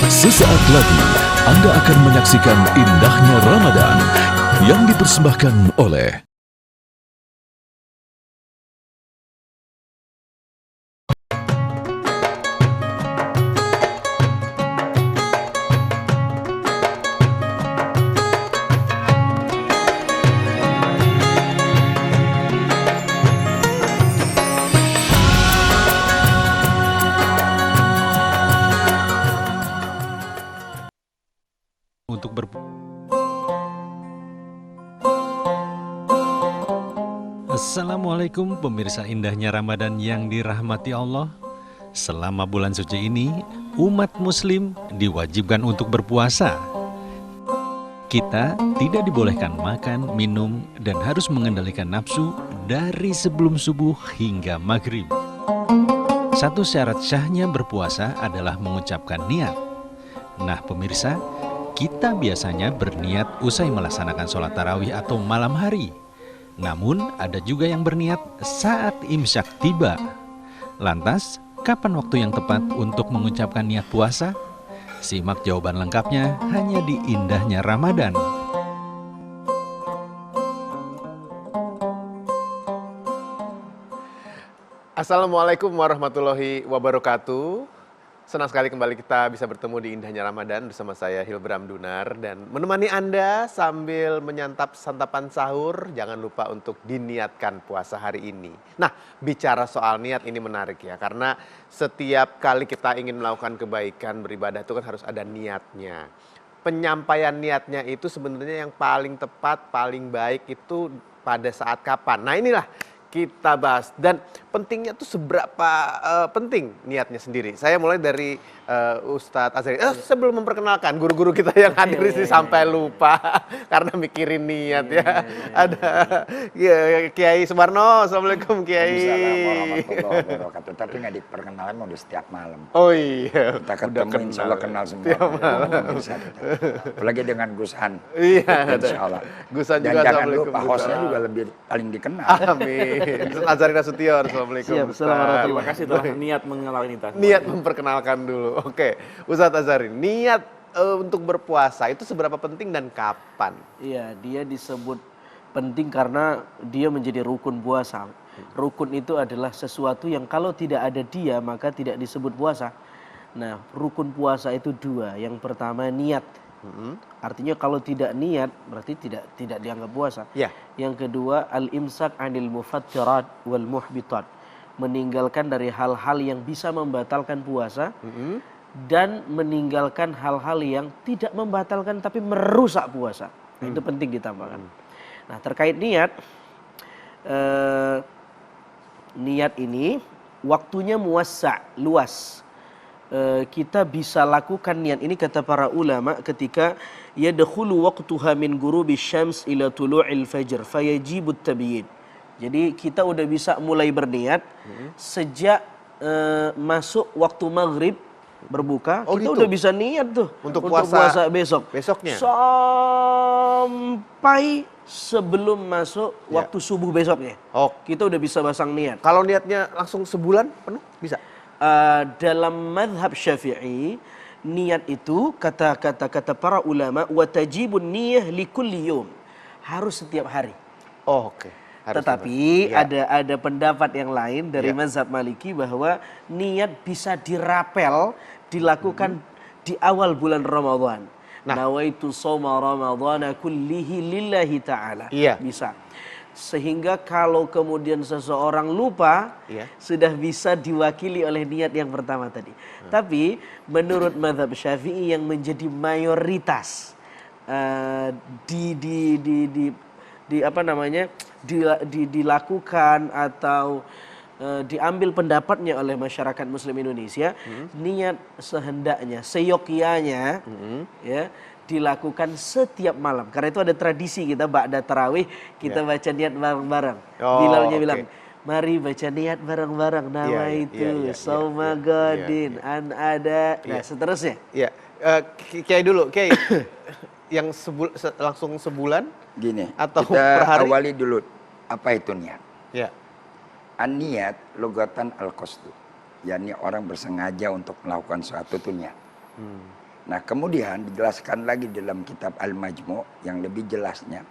Sesaat lagi Anda akan menyaksikan indahnya Ramadan yang dipersembahkan oleh untuk Assalamualaikum pemirsa indahnya Ramadan yang dirahmati Allah. Selama bulan suci ini, umat muslim diwajibkan untuk berpuasa. Kita tidak dibolehkan makan, minum, dan harus mengendalikan nafsu dari sebelum subuh hingga maghrib. Satu syarat syahnya berpuasa adalah mengucapkan niat. Nah pemirsa, kita biasanya berniat usai melaksanakan sholat tarawih atau malam hari. Namun ada juga yang berniat saat imsyak tiba. Lantas, kapan waktu yang tepat untuk mengucapkan niat puasa? Simak jawaban lengkapnya hanya di indahnya Ramadan. Assalamualaikum warahmatullahi wabarakatuh. Senang sekali kembali kita bisa bertemu di indahnya Ramadan bersama saya Hilbram Dunar dan menemani Anda sambil menyantap santapan sahur. Jangan lupa untuk diniatkan puasa hari ini. Nah, bicara soal niat ini menarik ya, karena setiap kali kita ingin melakukan kebaikan beribadah itu kan harus ada niatnya. Penyampaian niatnya itu sebenarnya yang paling tepat, paling baik itu pada saat kapan. Nah inilah kita bahas, dan pentingnya tuh seberapa penting niatnya sendiri. Saya mulai dari Ustadz Azhari. Sebelum memperkenalkan guru-guru kita yang hadir di sini sampai lupa karena mikirin niat ya. Ada Kiai Sumarno. Assalamualaikum Kiai. Waalaikumsalam warahmatullahi wabarakatuh. Tapi nggak diperkenalkan udah setiap malam. Oh iya. Kita ketemu insya Allah kenal semua. Apalagi dengan Gus Han. Iya. Insya Allah. Gus Han Dan juga. jangan lupa hostnya juga lebih paling dikenal. Amin. Ustadz Azhari Nasution. Assalamualaikum. Siap, assalamualaikum. Terima kasih telah niat mengenalkan kita. Niat memperkenalkan dulu. Oke, Ustadz Azhari, niat untuk berpuasa itu seberapa penting dan kapan? Iya, dia disebut penting karena dia menjadi rukun puasa. Rukun itu adalah sesuatu yang kalau tidak ada dia maka tidak disebut puasa. Nah, rukun puasa itu dua. Yang pertama niat. Artinya kalau tidak niat berarti tidak dianggap puasa. Ya. Yang kedua al-imsak 'anil mufattirat wal muhbitat. Meninggalkan dari hal-hal yang bisa membatalkan puasa dan meninggalkan hal-hal yang tidak membatalkan tapi merusak puasa. Nah, itu penting ditambahkan. Nah, terkait niat, niat ini waktunya muwassa', luas. Kita bisa lakukan niat ini kata para ulama ketika yadkhulu waqtuha min ghurubi syams ila tulu'il fajr fayajibut tabyin. Jadi kita udah bisa mulai berniat sejak masuk waktu maghrib berbuka, kita udah bisa niat tuh untuk puasa besoknya sampai sebelum masuk waktu subuh besoknya. Kita udah bisa pasang niat. Kalau niatnya langsung sebulan penuh bisa? Dalam madhab Syafi'i niat itu kata para ulama watajibun niyah likulli yawm, harus setiap hari. Oke. Tetapi ada pendapat yang lain dari mazhab Maliki bahwa niat bisa dirapel, dilakukan di awal bulan Ramadan. Nawaitu shauma ramadhana kullihi lillahi ta'ala. Bisa. Sehingga kalau kemudian seseorang lupa, sudah bisa diwakili oleh niat yang pertama tadi. Tapi menurut mazhab Syafi'i yang menjadi mayoritas dilakukan atau diambil pendapatnya oleh masyarakat Muslim Indonesia, niat sehendaknya, seyogyanya ya dilakukan setiap malam. Karena itu ada tradisi kita ba'da tarawih kita baca niat bareng-bareng. Bilalnya bilang, mari baca niat bareng-bareng. Nawaitu shauma gadin an ada. Nah, seterusnya. Iya. Kiai dulu, Kiai. Yang langsung sebulan gini atau kita per hari? Awali dulu apa itu niat. An-niat lugatan al-qasdu, yakni orang bersengaja untuk melakukan suatu itu niat. Nah kemudian dijelaskan lagi dalam kitab Al-Majmu' yang lebih jelasnya,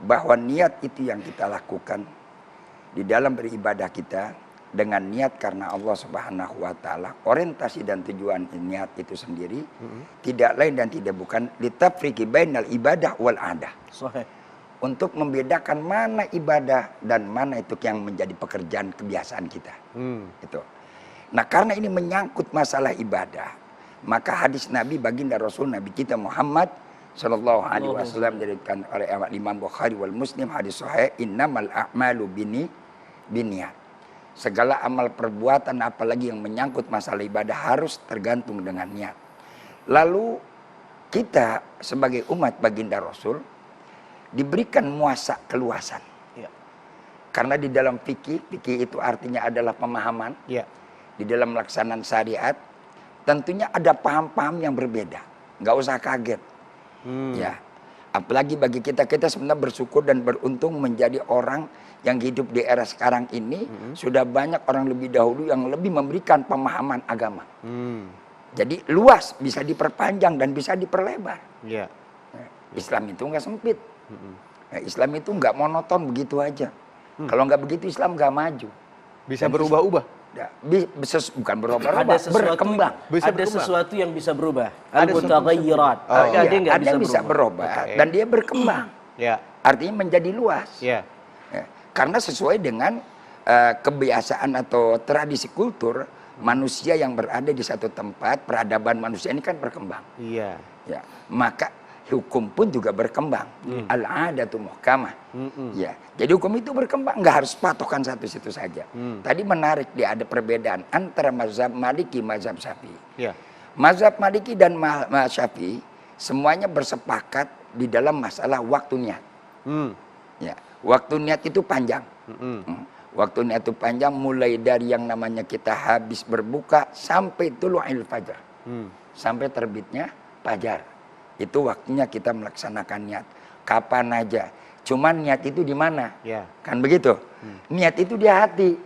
bahwa niat itu yang kita lakukan di dalam beribadah kita dengan niat karena Allah Subhanahu wa taala. Orientasi dan tujuan niat itu sendiri tidak lain dan tidak bukan litafriqi bainal ibadah wal adah. Sahih. Untuk membedakan mana ibadah dan mana itu yang menjadi pekerjaan kebiasaan kita. Itu. Nah, karena ini menyangkut masalah ibadah, maka hadis Nabi baginda Rasul Nabi kita Muhammad sallallahu alaihi wasallam diriwayatkan oleh Imam Bukhari wal Muslim, hadis sahih, innamal a'malu binniat. Segala amal perbuatan apalagi yang menyangkut masalah ibadah harus tergantung dengan niat. Lalu kita sebagai umat baginda Rasul diberikan muasa keluasan. Ya. Karena di dalam fikih itu artinya adalah pemahaman. Ya. Di dalam pelaksanaan syariat tentunya ada paham-paham yang berbeda. Nggak usah kaget. Ya, apalagi bagi kita sebenarnya bersyukur dan beruntung menjadi orang yang hidup di era sekarang ini. Sudah banyak orang lebih dahulu yang lebih memberikan pemahaman agama. Jadi luas, bisa diperpanjang dan bisa diperlebar. Ya. Islam itu nggak sempit. Islam itu nggak monoton begitu aja. Kalau nggak begitu Islam nggak maju. Bisa berubah-ubah. Bukan berubah-ubah, berkembang. Ada sesuatu yang bisa berubah. Ada Al-mutaghayyirat. Ada yang yang bisa berubah dan dia berkembang. Ya. Artinya menjadi luas. Ya. Ya. Karena sesuai dengan kebiasaan atau tradisi kultur manusia yang berada di satu tempat, peradaban manusia ini kan berkembang. Iya. Ya, maka hukum pun juga berkembang. Al-'adatu muhkamah. Ya, jadi hukum itu berkembang, nggak harus patokan satu situ saja. Tadi menarik dia ada perbedaan antara mazhab Maliki, mazhab Syafi'i. Ya. Mazhab Maliki dan mazhab Syafi'i semuanya bersepakat di dalam masalah waktu niat. Ya, waktu niat itu panjang. Waktu niat itu panjang mulai dari yang namanya kita habis berbuka sampai tulu'il fajar. Sampai terbitnya fajar. Itu waktunya kita melaksanakan niat. Kapan aja. Cuman niat itu di mana? Ya. Kan begitu? Niat itu di hati.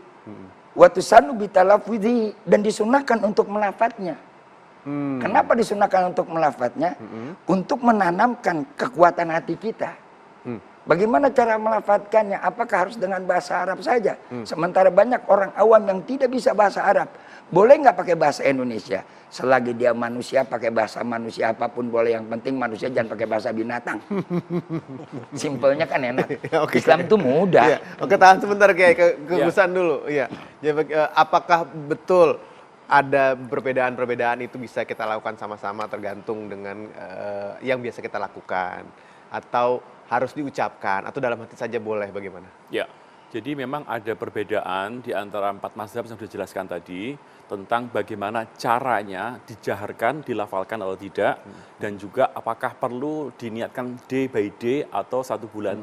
Wa tusanu bitalafudhi, dan disunahkan untuk melafadznya. Kenapa disunahkan untuk melafadznya? Untuk menanamkan kekuatan hati kita. Bagaimana cara melafadzkannya? Apakah harus dengan bahasa Arab saja? Sementara banyak orang awam yang tidak bisa bahasa Arab. Boleh nggak pakai bahasa Indonesia? Selagi dia manusia, pakai bahasa manusia apapun boleh. Yang penting manusia jangan pakai bahasa binatang. Simpelnya kan enak. Oke. Islam itu mudah. Iya. Oke, tahan sebentar kayak kegusan dulu. Iya. Jadi, apakah betul ada perbedaan-perbedaan itu bisa kita lakukan sama-sama tergantung dengan yang biasa kita lakukan, atau harus diucapkan, atau dalam hati saja boleh, bagaimana? Ya, jadi memang ada perbedaan di antara 4 mazhab yang sudah dijelaskan tadi tentang bagaimana caranya dijaharkan, dilafalkan atau tidak, dan juga apakah perlu diniatkan day by day atau 1 bulan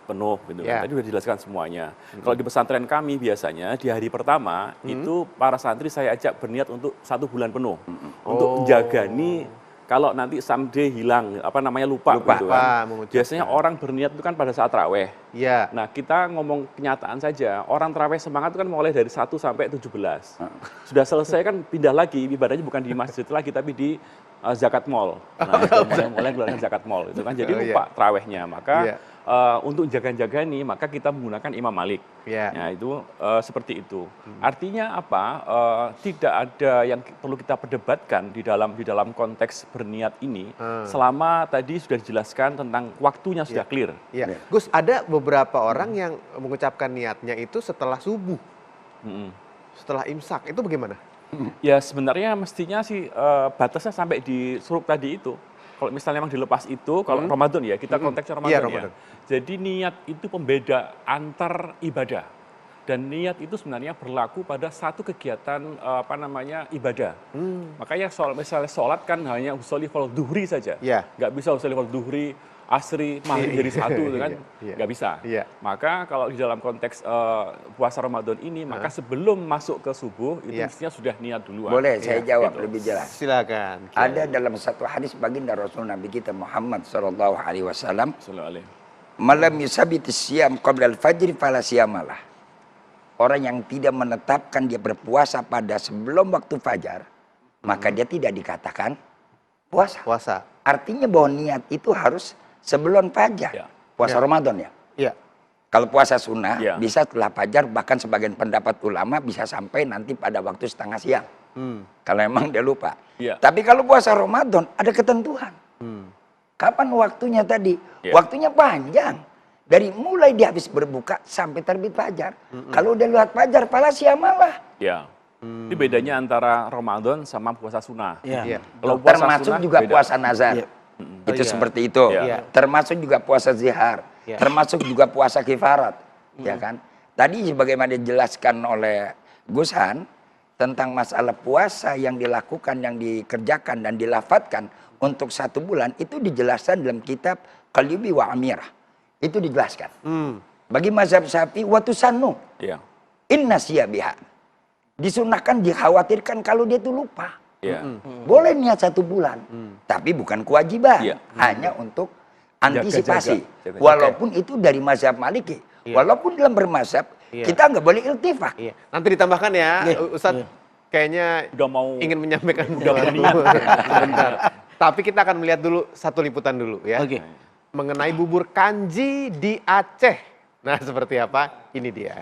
penuh gitu. Ya. Tadi sudah dijelaskan semuanya. Kalau di pesantren kami biasanya di hari pertama itu para santri saya ajak berniat untuk 1 bulan penuh untuk menjagani. Kalau nanti someday hilang, lupa gitu kan. Biasanya orang berniat itu kan pada saat taraweh. Iya. Nah, kita ngomong kenyataan saja. Orang taraweh semangat itu kan mulai dari 1 sampai 17. Sudah selesai kan pindah lagi, ibadahnya bukan di masjid lagi, tapi di zakat mall. Nah, itu mulai keluarkan zakat mall itu kan. Jadi lupa tarawehnya. Maka untuk jaga-jaga nih, maka kita menggunakan Imam Malik. Nah, itu seperti itu. Artinya apa? Tidak ada yang perlu kita perdebatkan di dalam konteks berniat ini. Selama tadi sudah dijelaskan tentang waktunya sudah clear. Iya. Gus, ada beberapa orang yang mengucapkan niatnya itu setelah subuh, setelah imsak. Itu bagaimana? Ya sebenarnya mestinya sih batasnya sampai di suruk tadi itu. Kalau misalnya memang dilepas itu, kalau Ramadan ya, kita konteksnya Ramadan, Iya, ya. Ramadan. Jadi niat itu pembeda antar ibadah. Dan niat itu sebenarnya berlaku pada satu kegiatan ibadah. Makanya misalnya sholat kan hanya usolli fal duhri saja. Iya. Nggak bisa usolli fal duhri, asri, maghrib jadi satu itu kan, nggak bisa. Iya. Maka kalau di dalam konteks puasa Ramadan ini, maka sebelum masuk ke subuh itu mestinya sudah niat duluan. Boleh saya jawab lebih jelas. Silakan. Ada dalam satu hadis baginda Rasul Nabi kita Muhammad sallallahu alaihi wasallam, Sallallahu alaihi. "Malam yusabitis siyam qabla al-fajr fala siyamalah." Orang yang tidak menetapkan dia berpuasa pada sebelum waktu fajar, maka dia tidak dikatakan puasa. Puasa. Artinya bahwa niat itu harus sebelum fajar. Ya. Puasa Ya. Ramadan ya. Iya. Kalau puasa sunnah Ya. bisa setelah fajar, bahkan sebagian pendapat ulama bisa sampai nanti pada waktu setengah siang. Kalau emang dia lupa. Ya. Tapi kalau puasa Ramadan ada ketentuan. Kapan waktunya tadi? Ya. Waktunya panjang. Dari mulai dia habis berbuka sampai terbit fajar. Kalau udah lihat fajar, pala siamalah. Ya. Ini bedanya antara Ramadan sama puasa sunnah. Iya. Iya. Kalau puasa Termasuk sunnah, juga beda. puasa nazar. Iya. Itu Oh, iya. seperti itu. Iya. Termasuk juga puasa zihar. Iya. Termasuk juga puasa kifarat. Ya kan? Tadi sebagaimana dijelaskan oleh Gus Han tentang masalah puasa yang dilakukan, yang dikerjakan dan dilafatkan untuk 1 bulan itu dijelaskan dalam kitab Qalyubi wa Amirah. Itu dijelaskan. Bagi mazhab Syafi'i wa tusannu Iya. inna biha. Disunahkan, dikhawatirkan kalau dia itu lupa. Iya. Boleh niat 1 bulan, tapi bukan kewajiban, Iya. hanya untuk antisipasi. Jaga-jaga. Walaupun itu dari mazhab Maliki, walaupun dalam bermazhab Iya. kita nggak boleh iltifak. Iya. Nanti ditambahkan ya, Ustadz. Kayaknya Udah mau ingin menyampaikan udah sesuatu. niat. Sebentar. Tapi kita akan melihat dulu satu liputan dulu ya. Oke. Mengenai bubur kanji di Aceh. Nah, seperti apa? Ini dia.